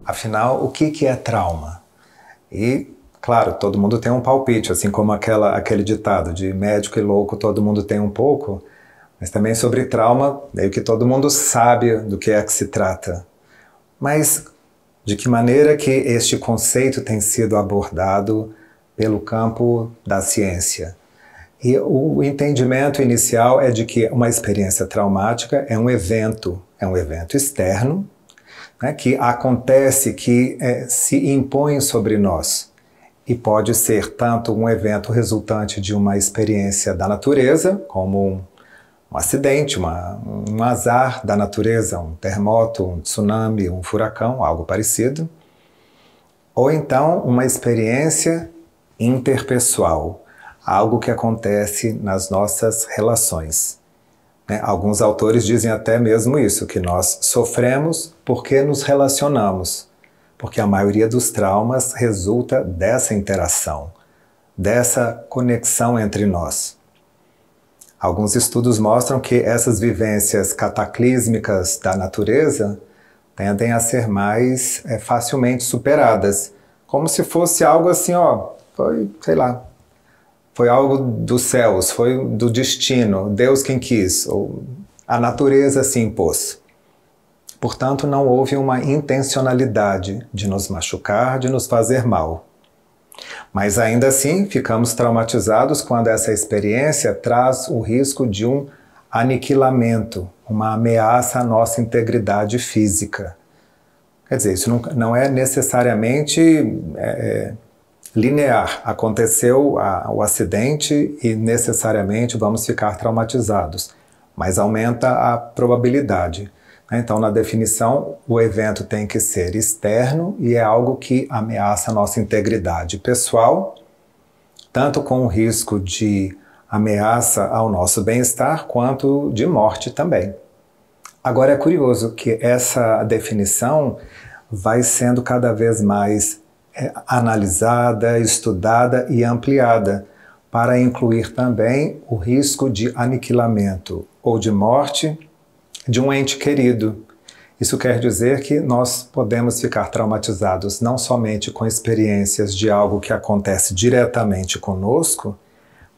Afinal, o que é trauma? E, claro, todo mundo tem um palpite, assim como aquele ditado de médico e louco todo mundo tem um pouco, mas também sobre trauma, meio que todo mundo sabe do que é que se trata. Mas de que maneira que este conceito tem sido abordado pelo campo da ciência? E o entendimento inicial é de que uma experiência traumática é um evento externo, né, que acontece, que se impõe sobre nós. E pode ser tanto um evento resultante de uma experiência da natureza, como um acidente, um azar da natureza, um terremoto, um tsunami, um furacão, algo parecido. Ou então uma experiência interpessoal, algo que acontece nas nossas relações. Alguns autores dizem até mesmo isso, que nós sofremos porque nos relacionamos, porque a maioria dos traumas resulta dessa interação, dessa conexão entre nós. Alguns estudos mostram que essas vivências cataclísmicas da natureza tendem a ser mais facilmente superadas, como se fosse algo assim, foi algo dos céus, foi do destino, Deus quem quis, ou a natureza se impôs. Portanto, não houve uma intencionalidade de nos machucar, de nos fazer mal. Mas ainda assim, ficamos traumatizados quando essa experiência traz o risco de um aniquilamento, uma ameaça à nossa integridade física. Quer dizer, isso não é necessariamente linear. Aconteceu o acidente e necessariamente vamos ficar traumatizados, mas aumenta a probabilidade. Então, na definição, o evento tem que ser externo e é algo que ameaça a nossa integridade pessoal, tanto com o risco de ameaça ao nosso bem-estar, quanto de morte também. Agora, é curioso que essa definição vai sendo cada vez mais analisada, estudada e ampliada para incluir também o risco de aniquilamento ou de morte de um ente querido. Isso quer dizer que nós podemos ficar traumatizados não somente com experiências de algo que acontece diretamente conosco,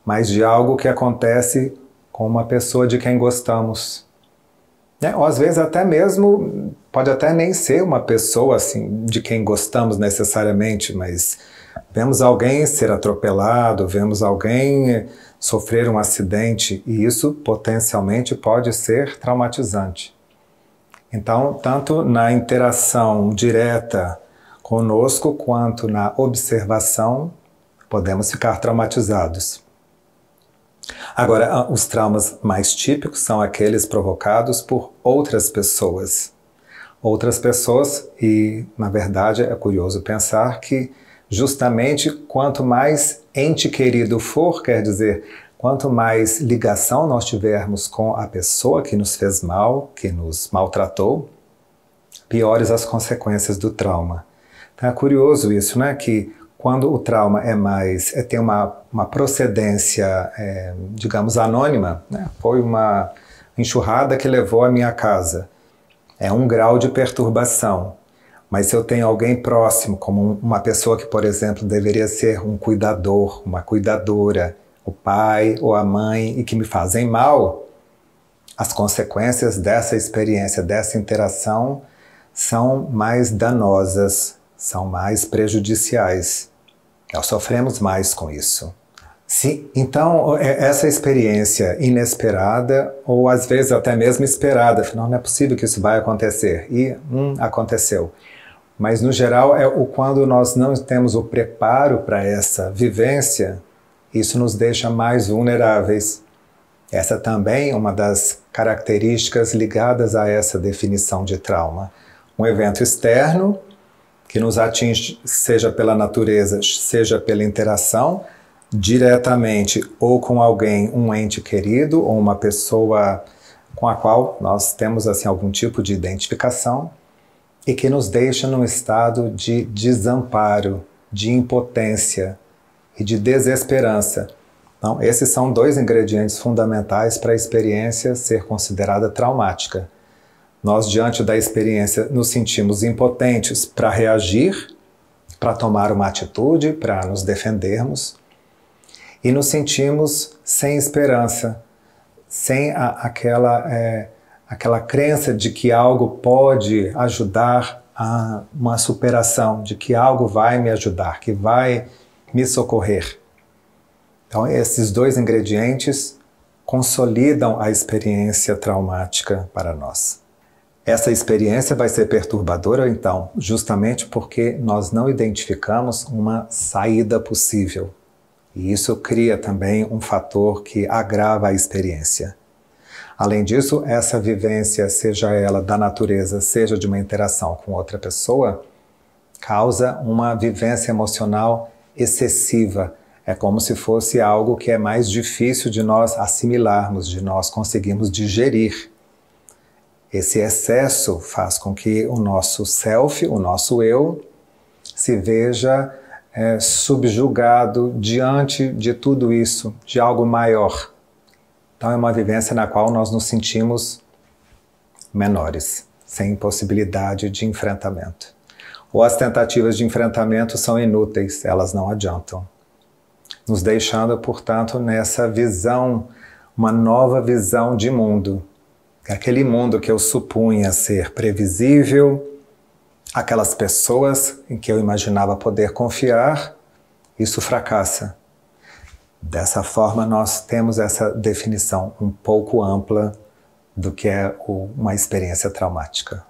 mas de algo que acontece com uma pessoa de quem gostamos. Ou às vezes até mesmo, pode até nem ser uma pessoa assim, de quem gostamos necessariamente, mas vemos alguém ser atropelado, vemos alguém sofrer um acidente, e isso potencialmente pode ser traumatizante. Então, tanto na interação direta conosco, quanto na observação, podemos ficar traumatizados. Agora, os traumas mais típicos são aqueles provocados por outras pessoas. Outras pessoas, e na verdade é curioso pensar que justamente quanto mais ente querido for, quer dizer, quanto mais ligação nós tivermos com a pessoa que nos fez mal, que nos maltratou, piores as consequências do trauma. Então é curioso isso, né? Que quando o trauma tem uma procedência, digamos, anônima, né? Foi uma enxurrada que levou à minha casa. É um grau de perturbação. Mas se eu tenho alguém próximo, como uma pessoa que, por exemplo, deveria ser um cuidador, uma cuidadora, o pai ou a mãe, e que me fazem mal, as consequências dessa experiência, dessa interação, são mais danosas, são mais prejudiciais. Nós sofremos mais com isso. Sim, então, essa experiência inesperada, ou às vezes até mesmo esperada, afinal não é possível que isso vai acontecer, e aconteceu. Mas no geral, quando nós não temos o preparo para essa vivência, isso nos deixa mais vulneráveis. Essa também é uma das características ligadas a essa definição de trauma. Um evento externo que nos atinge, seja pela natureza, seja pela interação, diretamente ou com alguém, um ente querido, ou uma pessoa com a qual nós temos assim, algum tipo de identificação, e que nos deixa num estado de desamparo, de impotência e de desesperança. Então, esses são dois ingredientes fundamentais para a experiência ser considerada traumática. Nós, diante da experiência, nos sentimos impotentes para reagir, para tomar uma atitude, para nos defendermos, e nos sentimos sem esperança, sem aquela crença de que algo pode ajudar a uma superação, de que algo vai me ajudar, que vai me socorrer. Então, esses dois ingredientes consolidam a experiência traumática para nós. Essa experiência vai ser perturbadora, então, justamente porque nós não identificamos uma saída possível. E isso cria também um fator que agrava a experiência. Além disso, essa vivência, seja ela da natureza, seja de uma interação com outra pessoa, causa uma vivência emocional excessiva. É como se fosse algo que é mais difícil de nós assimilarmos, de nós conseguirmos digerir. Esse excesso faz com que o nosso self, o nosso eu, se veja subjugado diante de tudo isso, de algo maior. Então é uma vivência na qual nós nos sentimos menores, sem possibilidade de enfrentamento. Ou as tentativas de enfrentamento são inúteis, elas não adiantam. Nos deixando, portanto, nessa visão, uma nova visão de mundo. Aquele mundo que eu supunha ser previsível, aquelas pessoas em que eu imaginava poder confiar, isso fracassa. Dessa forma, nós temos essa definição um pouco ampla do que é uma experiência traumática.